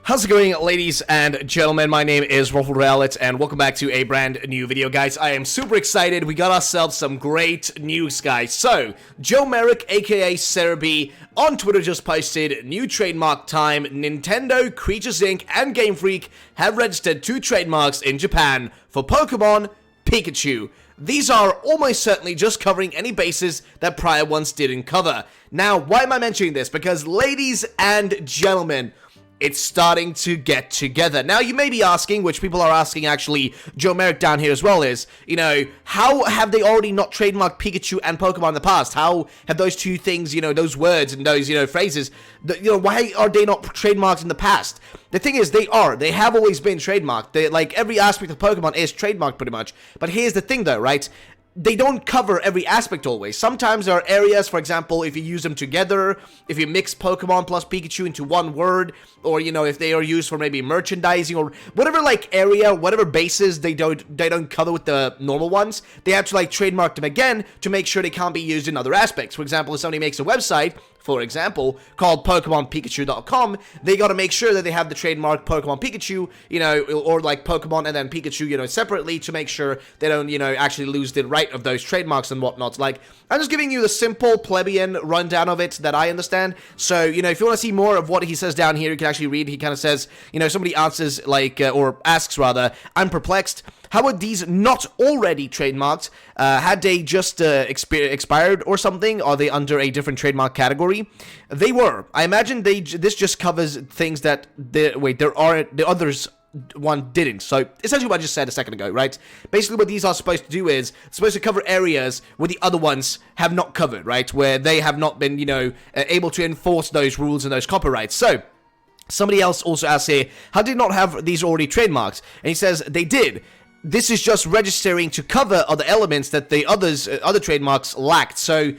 How's it going, ladies and gentlemen? My name is Rollet, and welcome back to a brand new video, guys. I am super excited. We got ourselves some great news, guys. So, Joe Merrick, aka Cerebi, on Twitter just posted new trademark time. Nintendo, Creatures Inc., and Game Freak have registered 2 trademarks in Japan for Pokemon Pikachu. These are almost certainly just covering any bases that prior ones didn't cover. Now, why am I mentioning this? Because, ladies and gentlemen, it's starting to get together. Now, you may be asking, which people are asking actually, Joe Merrick down here as well is, how have they already not trademarked Pikachu and Pokemon in the past? How have those two things, those words and those, phrases, why are they not trademarked in the past? The thing is, they are. They have always been trademarked. Like, every aspect of Pokemon is trademarked pretty much. But here's the thing though, right? They don't cover every aspect always. Sometimes there are areas, for example, if you use them together, if you mix Pokemon plus Pikachu into one word, or, if they are used for maybe merchandising or whatever, area, whatever bases they don't cover with the normal ones, they have to, trademark them again to make sure they can't be used in other aspects. For example, if somebody makes a website, for example, called PokemonPikachu.com, they gotta make sure that they have the trademark Pokemon Pikachu, or Pokemon and then Pikachu, separately to make sure they don't, actually lose the right of those trademarks and whatnot. I'm just giving you the simple plebeian rundown of it that I understand. So, if you want to see more of what he says down here, you can actually read. He kind of says, somebody answers, or asks rather, I'm perplexed. How are these not already trademarked? Had they just expired or something? Are they under a different trademark category? They were. I imagine this just covers things that the others one didn't. So essentially what I just said a second ago, right? Basically what these are supposed to do is supposed to cover areas where the other ones have not covered, right? Where they have not been, able to enforce those rules and those copyrights. So somebody else also asks here, how did not have these already trademarked? And he says they did. This is just registering to cover other elements that the other trademarks lacked. So,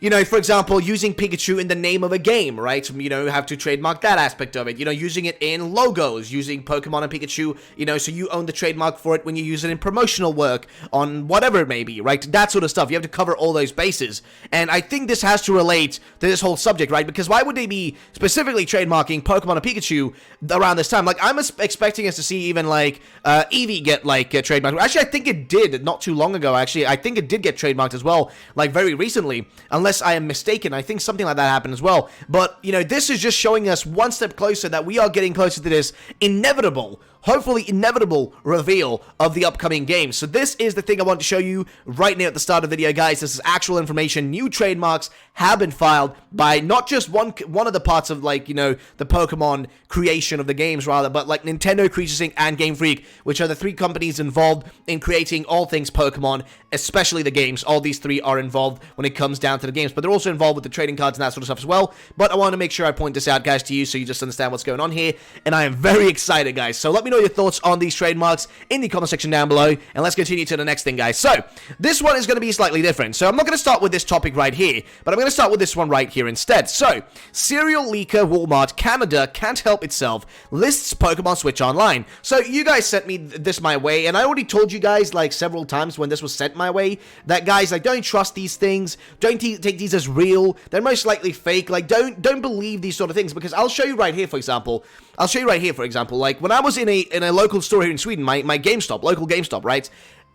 for example, using Pikachu in the name of a game, right? You have to trademark that aspect of it. Using it in logos, using Pokemon and Pikachu, so you own the trademark for it when you use it in promotional work, on whatever it may be, right? That sort of stuff. You have to cover all those bases. And I think this has to relate to this whole subject, right? Because why would they be specifically trademarking Pokemon and Pikachu around this time? I'm expecting us to see even, Eevee get, trademarked. Actually, I think it did not too long ago, actually. I think it did get trademarked as well, very recently. Unless I am mistaken, I think something like that happened as well. But, this is just showing us one step closer that we are getting closer to this inevitable, hopefully inevitable reveal of the upcoming game. So this is the thing I want to show you right now at the start of the video, guys. This is actual information. New trademarks have been filed by not just one of the parts of, the Pokemon creation of the games, rather, but, Nintendo, Creatures Inc., and Game Freak, which are the 3 companies involved in creating all things Pokemon, especially the games. All these 3 are involved when it comes down to the games, but they're also involved with the trading cards and that sort of stuff as well. But I want to make sure I point this out, guys, to you so you just understand what's going on here, and I am very excited, guys. So let me know your thoughts on these trademarks in the comment section down below, and let's continue to the next thing, guys. So this one is going to be slightly different. So I'm not going to start with this topic right here, but I'm going to start with this one right here instead. So cereal leaker Walmart Canada can't help itself, lists Pokemon Switch online. So you guys sent me this my way, and I already told you guys several times when this was sent my way that, guys, don't trust these things, don't take these as real, they're most likely fake. Don't believe these sort of things, because I'll show you right here, for example. When I was in a local store here in Sweden, my GameStop, local GameStop, right?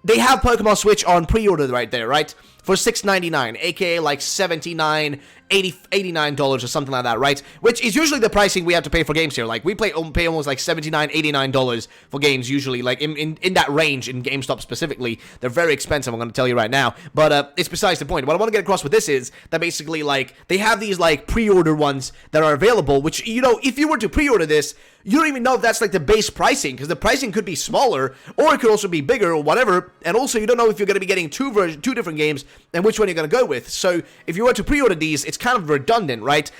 They have Pokemon Switch on pre-order right there, right? For $6.99, aka $79, $89 or something like that, right? Which is usually the pricing we have to pay for games here. We pay almost $79, $89 for games usually, in that range in GameStop specifically. They're very expensive, I'm going to tell you right now. But it's besides the point. What I want to get across with this is that basically, they have these, pre-order ones that are available, which, if you were to pre-order this, you don't even know if that's, the base pricing, because the pricing could be smaller, or it could also be bigger, or whatever, and also you don't know if you're going to be getting two different games, and which one you're going to go with. So if you were to pre-order these, it's kind of redundant, right?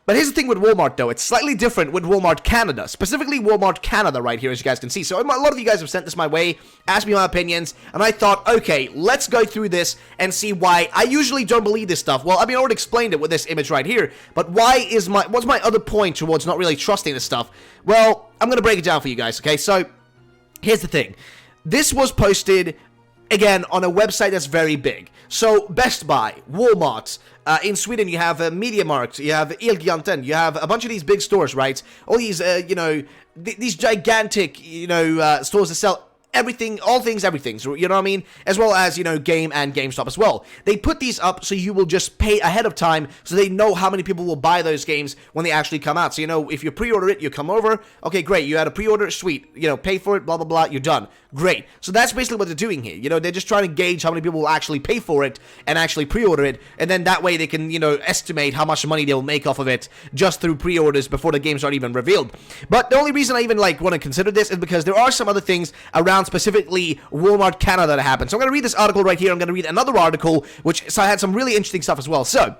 But here's the thing with Walmart, though. It's slightly different with Walmart Canada. Specifically, Walmart Canada right here, as you guys can see. So a lot of you guys have sent this my way, asked me my opinions, and I thought, okay, let's go through this and see why I usually don't believe this stuff. Well, I already explained it with this image right here, but what's my other point towards not really trusting this stuff? Well, I'm going to break it down for you guys, okay? So here's the thing. This was posted again, on a website that's very big. So, Best Buy, Walmart, in Sweden you have MediaMarkt, you have Elgiganten, you have a bunch of these big stores, right? All these, these gigantic, stores that sell everything, all things, everything, so, you know what I mean? As well as, Game and GameStop as well. They put these up so you will just pay ahead of time so they know how many people will buy those games when they actually come out. So, if you pre-order it, you come over, okay, great, you had a pre-order, sweet, pay for it, blah, blah, blah, you're done. Great. So that's basically what they're doing here. They're just trying to gauge how many people will actually pay for it and actually pre-order it, and then that way they can, estimate how much money they'll make off of it just through pre-orders before the games aren't even revealed. But the only reason I even, want to consider this is because there are some other things around specifically Walmart Canada that happened. So I'm going to read this article right here. I'm going to read another article, which had some really interesting stuff as well. So,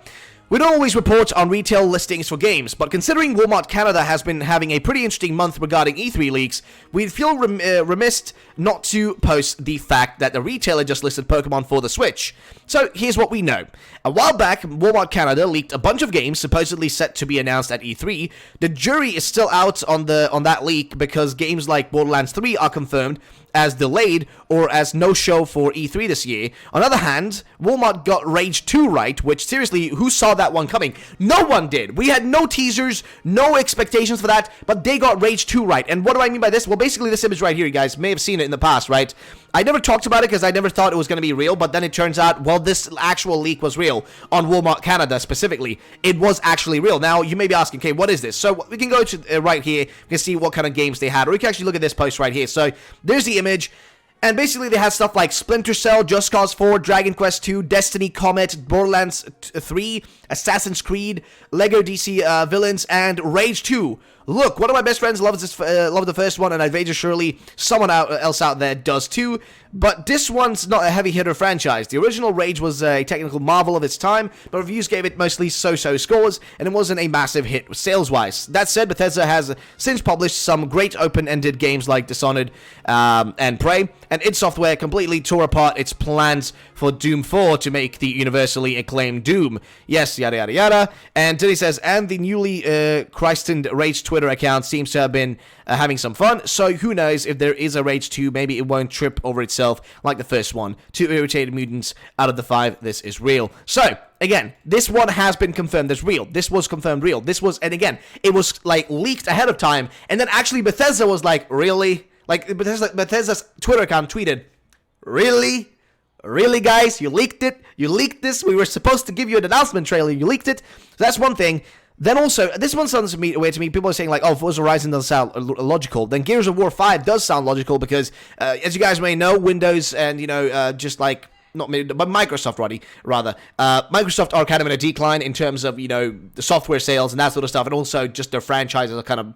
we don't always report on retail listings for games, but considering Walmart Canada has been having a pretty interesting month regarding E3 leaks, we feel remiss not to post the fact that the retailer just listed Pokemon for the Switch. So here's what we know. A while back, Walmart Canada leaked a bunch of games supposedly set to be announced at E3. The jury is still out on that leak because games like Borderlands 3 are confirmed as delayed or as no show for E3 this year. On the other hand, Walmart got Rage 2 right, which seriously, who saw that one coming? No one did. We had no teasers, no expectations for that, but they got Rage 2 right. And what do I mean by this? Well, basically this image right here, you guys may have seen it in the past, right? I never talked about it because I never thought it was going to be real, but then it turns out, well, this actual leak was real on Walmart Canada specifically. It was actually real. Now, you may be asking, okay, what is this? So we can go to right here, we can see what kind of games they had, or we can actually look at this post right here. So there's the image. And basically, they had stuff like Splinter Cell, Just Cause 4, Dragon Quest 2, Destiny, Comet, Borderlands 3, Assassin's Creed, Lego DC Villains, and Rage 2. Look, one of my best friends loves the first one, and I wager surely someone else out there does too. But this one's not a heavy hitter franchise. The original Rage was a technical marvel of its time, but reviews gave it mostly so-so scores, and it wasn't a massive hit sales-wise. That said, Bethesda has since published some great open-ended games like Dishonored and Prey, and id Software completely tore apart its plans for Doom 4 to make the universally acclaimed Doom. Yes, yada yada yada. And then he says, and the newly christened Rage Twitter account seems to have been having some fun, so who knows if there is a Rage 2, maybe it won't trip over itself like the first one. 2 irritated mutants out of the 5, this is real. So, again, this one has been confirmed as real. This was confirmed real. This was, and again, it was leaked ahead of time, and then actually Bethesda was like, really? Bethesda's Twitter account tweeted, really? Really, guys? You leaked it? You leaked this? We were supposed to give you an announcement trailer. You leaked it? So that's one thing. Then also, this one sounds weird to me. People are saying Forza Horizon doesn't sound logical. Then Gears of War 5 does sound logical because, as you guys may know, Windows and, not maybe, but Microsoft, rather. Microsoft are kind of in a decline in terms of, the software sales and that sort of stuff, and also just their franchises are kind of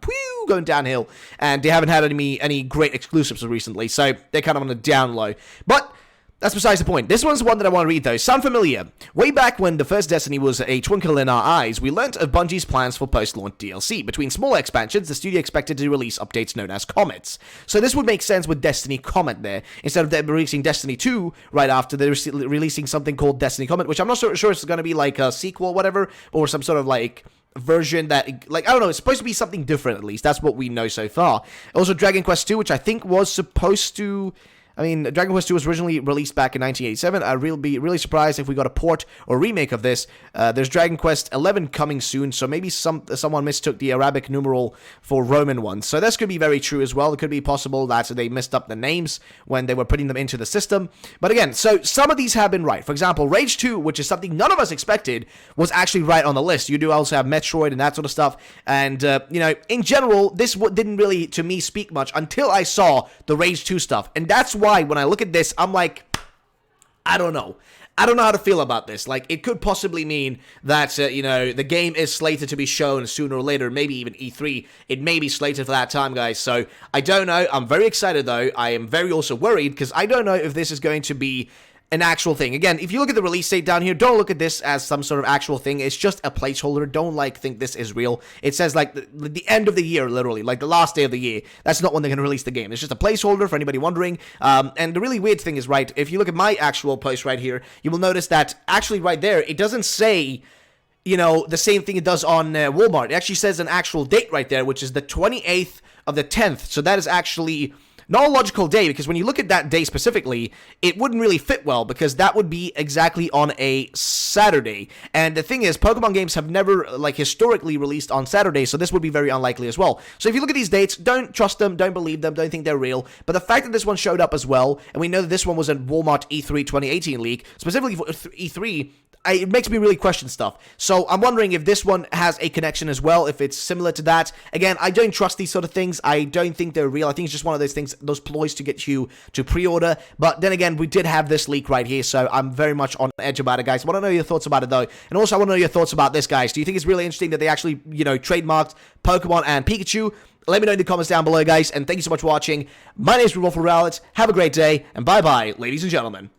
going downhill, and they haven't had any great exclusives recently, so they're kind of on the down low. But that's besides the point. This one's one that I want to read, though. Sound familiar? Way back when the first Destiny was a twinkle in our eyes, we learnt of Bungie's plans for post-launch DLC. Between smaller expansions, the studio expected to release updates known as Comets. So this would make sense with Destiny Comet there. Instead of them releasing Destiny 2 right after, they're releasing something called Destiny Comet, which I'm not sure it's going to be like a sequel or whatever, or some sort of version that, I don't know, it's supposed to be something different at least. That's what we know so far. Also, Dragon Quest 2, which I think was supposed to... Dragon Quest 2 was originally released back in 1987. I'd be really surprised if we got a port or remake of this. There's Dragon Quest 11 coming soon, so maybe someone mistook the Arabic numeral for Roman ones. So this could be very true as well. It could be possible that they messed up the names when they were putting them into the system. But again, so some of these have been right. For example, Rage 2, which is something none of us expected, was actually right on the list. You do also have Metroid and that sort of stuff. And, in general, this didn't really, to me, speak much until I saw the Rage 2 stuff. And that's why when I look at this, I'm like, I don't know. I don't know how to feel about this. It could possibly mean that, the game is slated to be shown sooner or later, maybe even E3. It may be slated for that time, guys. So, I don't know. I'm very excited, though. I am very also worried, because I don't know if this is going to be an actual thing. Again, if you look at the release date down here, don't look at this as some sort of actual thing. It's just a placeholder. Don't think this is real. It says the end of the year, literally, the last day of the year. That's not when they're going to release the game. It's just a placeholder for anybody wondering. And the really weird thing is, if you look at my actual post right here, you will notice that actually right there, it doesn't say, the same thing it does on Walmart. It actually says an actual date right there, which is the 28th of the 10th. So that is actually not a logical day, because when you look at that day specifically, it wouldn't really fit well, because that would be exactly on a Saturday. And the thing is, Pokemon games have never, like, historically released on Saturdays, so this would be very unlikely as well. So if you look at these dates, don't trust them, don't believe them, don't think they're real. But the fact that this one showed up as well, and we know that this one was a Walmart E3 2018 leak, specifically for E3, it makes me really question stuff. So I'm wondering if this one has a connection as well, if it's similar to that. Again, I don't trust these sort of things. I don't think they're real. I think it's just one of those things, those ploys to get you to pre-order. But then again, we did have this leak right here, so I'm very much on edge about it, guys. I want to know your thoughts about it, though. And also, I want to know your thoughts about this, guys. Do you think it's really interesting that they actually, you know, trademarked Pokemon and Pikachu? Let me know in the comments down below, guys. And thank you so much for watching. My name is Have a great day, and bye-bye, ladies and gentlemen.